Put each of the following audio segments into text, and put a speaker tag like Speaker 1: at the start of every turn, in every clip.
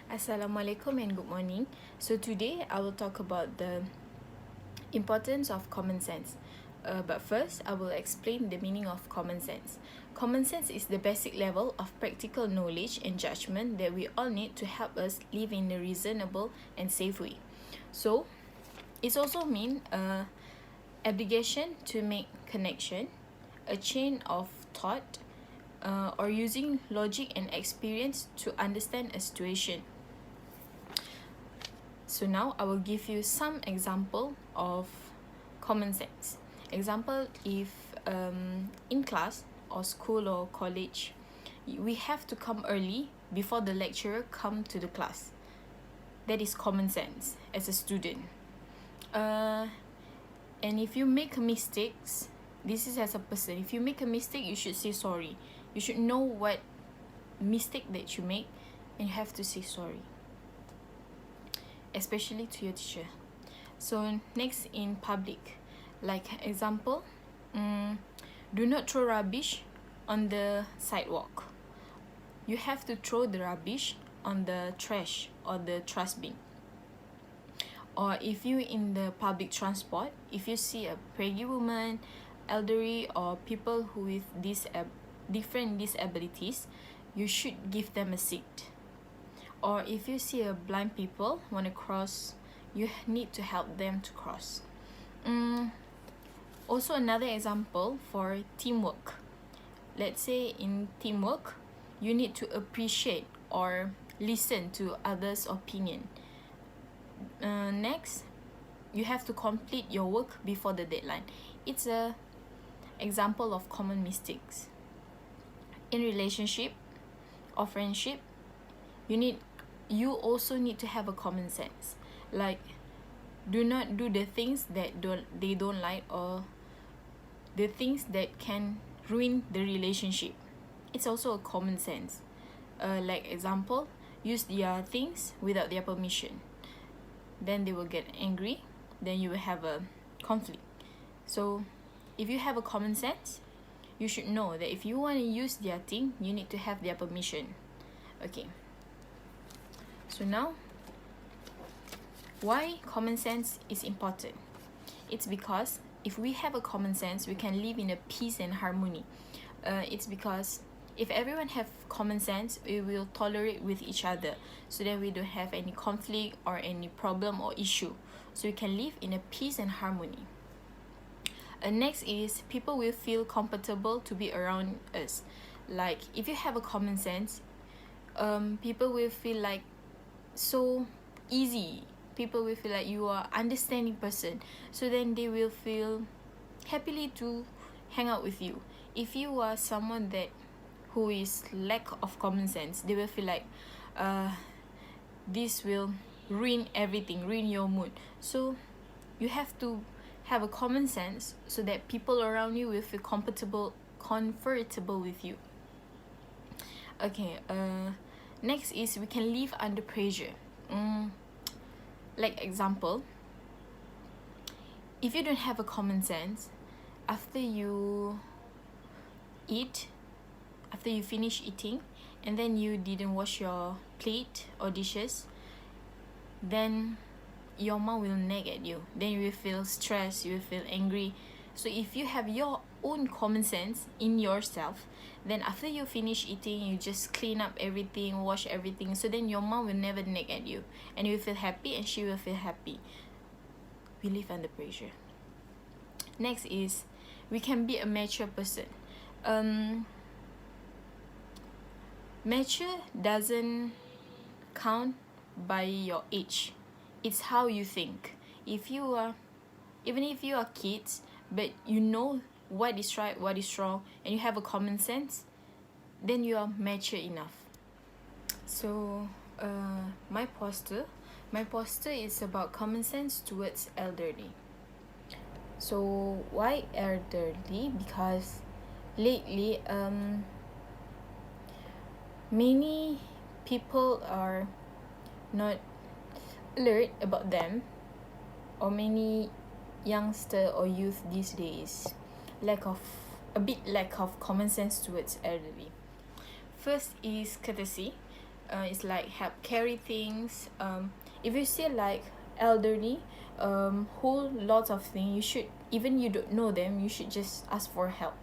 Speaker 1: Assalamualaikum and good morning. So today I will talk about the importance of common sense. But first, I will explain the meaning of common sense. Common sense is the basic level of practical knowledge and judgment that we all need to help us live in a reasonable and safe way. So, it also means obligation to make connection, a chain of thought, or using logic and experience to understand a situation. So now I will give you some example of common sense. Example, if in class or school or college, we have to come early before the lecturer come to the class. That is common sense as a student. And if you make mistakes, this is as a person. If you make a mistake, you should say sorry. You should know what mistake that you make, and you have to say sorry, especially to your teacher. So next, in public, like example, do not throw rubbish on the sidewalk. You have to throw the rubbish on the trash or the trash bin. Or if you in the public transport, if you see a pregnant woman, elderly, or people who with different disabilities, you should give them a seat. Or if you see a blind people want to cross, you need to help them to cross. Also another example for teamwork. Let's say in teamwork, you need to appreciate or listen to others' opinion. Next, you have to complete your work before the deadline. It's a example of common mistakes. In relationship or friendship, you also need to have a common sense. Like, do not do the things that they don't like, or the things that can ruin the relationship. It's also a common sense. Like example, use their things without their permission. Then they will get angry. Then you will have a conflict. So if you have a common sense, you should know that if you want to use their thing, you need to have their permission. Okay. So now, why common sense is important? It's because if we have a common sense, we can live in a peace and harmony. It's because if everyone have common sense, we will tolerate with each other, so that we don't have any conflict or any problem or issue. So we can live in a peace and harmony. Next is people will feel comfortable to be around us. Like if you have a common sense, people will feel like so easy. People will feel like you are understanding person. So then they will feel happily to hang out with you. If you are someone that who is lack of common sense, they will feel like this will ruin everything, ruin your mood. So you have to have a common sense so that people around you will feel comfortable with you. Okay, next is we can live under pressure. Like example, if you don't have a common sense, after you finish eating and then you didn't wash your plate or dishes, then your mom will nag at you. Then you will feel stressed, you will feel angry. So if you have your own common sense in yourself, then after you finish eating, you just clean up everything, wash everything, so then your mom will never nag at you, and you will feel happy and she will feel happy. We live under pressure. Next is we can be a mature person. Mature doesn't count by your age. It's how you think. Even if you are kids, but you know what is right, what is wrong, and you have a common sense, then you are mature enough. So my poster is about common sense towards elderly. So why elderly? Because lately many people are not alert about them, or many youngster or youth these days lack of common sense towards elderly. First is courtesy. It's like help carry things. If you see like elderly hold lots of things, you should, even you don't know them, you should just ask for help.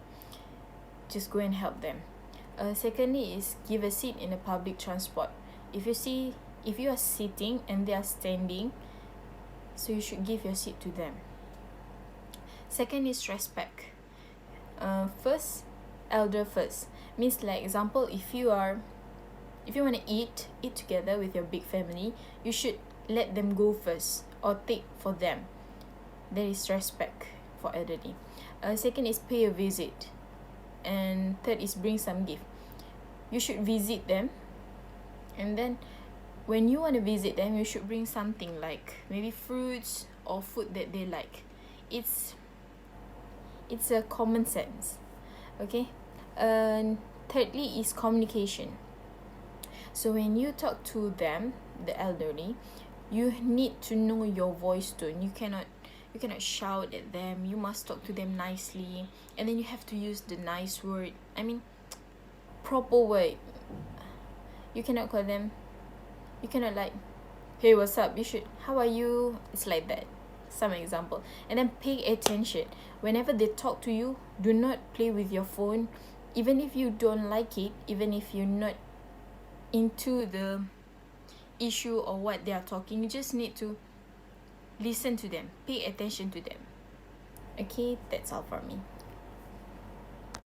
Speaker 1: Just go and help them. Secondly is give a seat in a public transport. If you are sitting and they are standing, so you should give your seat to them. Second is respect. First, elder first means, like example, if you want to eat together with your big family, you should let them go first or take for them. That is respect for elderly. Second is pay a visit, and third is bring some gift. You should visit them, and then when you want to visit them, you should bring something like maybe fruits or food that they like. It's a common sense. Okay. Thirdly is communication. So when you talk to them, the elderly, you need to know your voice tone. You cannot shout at them. You must talk to them nicely, and then you have to use the nice word. I mean, proper word. You cannot call them, you cannot like, hey, what's up? You should, how are you? It's like that. Some example. And then pay attention. Whenever they talk to you, do not play with your phone. Even if you don't like it, even if you're not into the issue or what they are talking, you just need to listen to them, pay attention to them. Okay, that's all for me.